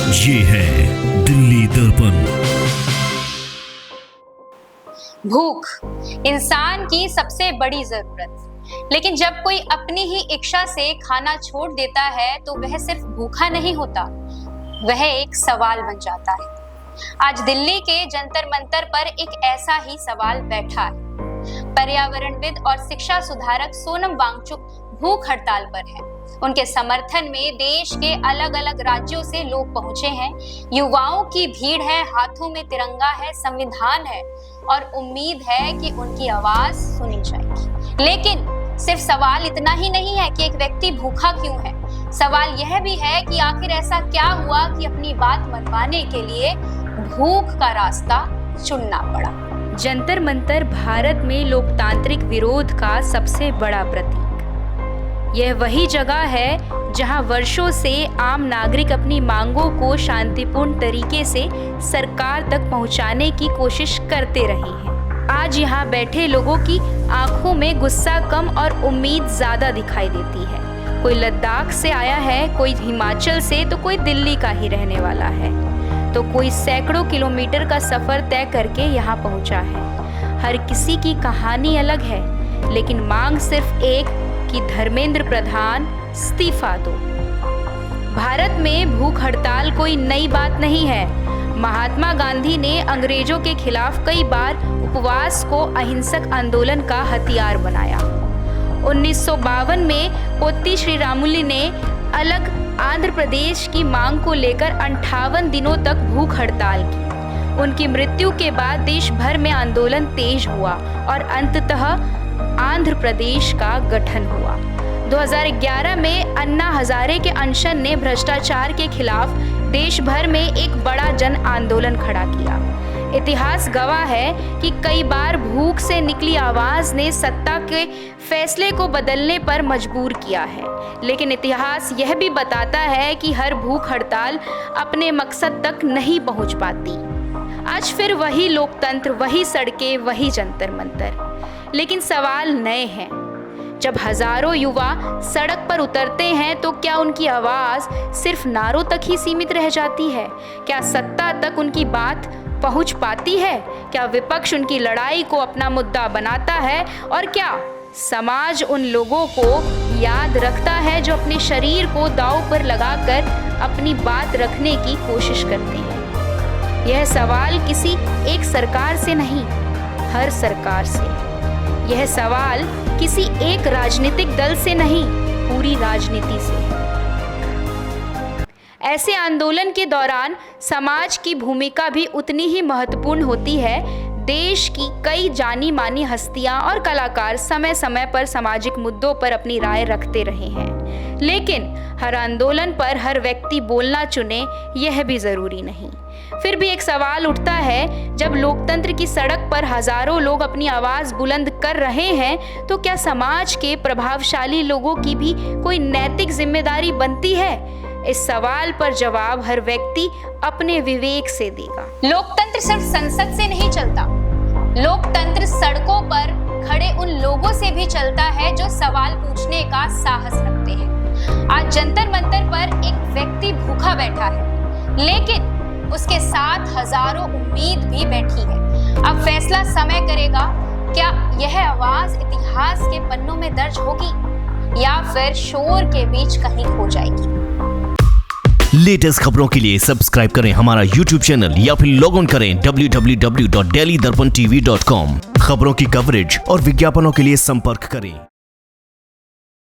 ये है दिल्ली दर्पण। भूख इंसान की सबसे बड़ी जरूरत, लेकिन जब कोई अपनी ही इच्छा से खाना छोड़ देता है तो वह सिर्फ भूखा नहीं होता, वह एक सवाल बन जाता है। आज दिल्ली के जंतर मंतर पर एक ऐसा ही सवाल बैठा है। पर्यावरणविद और शिक्षा सुधारक सोनम वांगचुक भूख हड़ताल पर है। उनके समर्थन में देश के अलग अलग राज्यों से लोग पहुंचे हैं। युवाओं की भीड़ है, हाथों में तिरंगा है, संविधान है और उम्मीद है कि उनकी आवाज सुनी जाएगी। लेकिन सिर्फ सवाल इतना ही नहीं है कि एक व्यक्ति भूखा क्यों है। सवाल यह भी है कि आखिर ऐसा क्या हुआ कि अपनी बात मनवाने के लिए भूख का रास्ता चुनना पड़ा। जंतर मंतर भारत में लोकतांत्रिक विरोध का सबसे बड़ा प्रतीक। यह वही जगह है जहां वर्षों से आम नागरिक अपनी मांगों को शांतिपूर्ण तरीके से सरकार तक पहुंचाने की कोशिश करते रहे हैं। आज यहां बैठे लोगों की आंखों में गुस्सा कम और उम्मीद ज्यादा दिखाई देती है। कोई लद्दाख से आया है, कोई हिमाचल से, तो कोई दिल्ली का ही रहने वाला है, तो कोई सैकड़ों किलोमीटर का सफर तय करके यहाँ पहुँचा है। हर किसी की कहानी अलग है, लेकिन मांग सिर्फ एक कि धर्मेंद्र प्रधान इस्तीफा दो। भारत में भूख हड़ताल कोई नई बात नहीं है। महात्मा गांधी ने अंग्रेजों के खिलाफ कई बार उपवास को अहिंसक आंदोलन का हथियार बनाया। 1952 में पोत्ती श्रीरामुलु ने अलग आंध्र प्रदेश की मांग को लेकर 58 दिनों तक भूख हड़ताल की। उनकी मृत्यु के बाद देश भर में आंदोलन तेज हुआ और अंततः आंध्र प्रदेश का गठन हुआ। 2011 में अन्ना हजारे के अनशन ने भ्रष्टाचार के खिलाफ देश भर में एक बड़ा जन आंदोलन खड़ा किया। इतिहास गवाह है कि कई बार भूख से निकली आवाज ने सत्ता के फैसले को बदलने पर मजबूर किया है। लेकिन इतिहास यह भी बताता है कि हर भूख हड़ताल अपने मकसद तक नहीं पहुंच पाती। आज फिर वही लोकतंत्र, वही सड़कें, वही जंतर मंतर, लेकिन सवाल नए हैं। जब हजारों युवा सड़क पर उतरते हैं तो क्या उनकी आवाज सिर्फ नारों तक ही सीमित रह जाती है? क्या सत्ता तक उनकी बात पहुंच पाती है? क्या विपक्ष उनकी लड़ाई को अपना मुद्दा बनाता है? और क्या समाज उन लोगों को याद रखता है जो अपने शरीर को दांव पर लगाकर अपनी बात रखने की कोशिश करते हैं? यह सवाल किसी एक सरकार से नहीं, हर सरकार से। यह सवाल किसी एक राजनीतिक दल से नहीं, पूरी राजनीति से। ऐसे आंदोलन के दौरान समाज की भूमिका भी उतनी ही महत्वपूर्ण होती है। देश की कई जानी मानी हस्तियां और कलाकार समय समय पर सामाजिक मुद्दों पर अपनी राय रखते रहे हैं, लेकिन हर आंदोलन पर हर व्यक्ति बोलना चुने, यह भी जरूरी नहीं। फिर भी एक सवाल उठता है, जब लोकतंत्र की सड़क पर हजारों लोग अपनी आवाज बुलंद कर रहे हैं तो क्या समाज के प्रभावशाली लोगों की भी कोई नैतिक जिम्मेदारी बनती है? इस सवाल पर जवाब हर व्यक्ति अपने विवेक से देगा। लोकतंत्र सिर्फ संसद से नहीं चलता, लोकतंत्र सड़कों पर खड़े उन लोगों से भी चलता है जो सवाल पूछने का साहस रखते हैं। आज जंतर मंतर पर एक व्यक्ति भूखा बैठा है, लेकिन उसके साथ हजारों उम्मीद भी बैठी है। अब फैसला समय करेगा, क्या यह आवाज इतिहास के पन्नों में दर्ज होगी या फिर शोर के बीच कहीं खो जाएगी। लेटेस्ट खबरों के लिए सब्सक्राइब करें हमारा YouTube चैनल या फिर लॉग ऑन करें www.delhidarpantv.com। खबरों की कवरेज और विज्ञापनों के लिए संपर्क करें।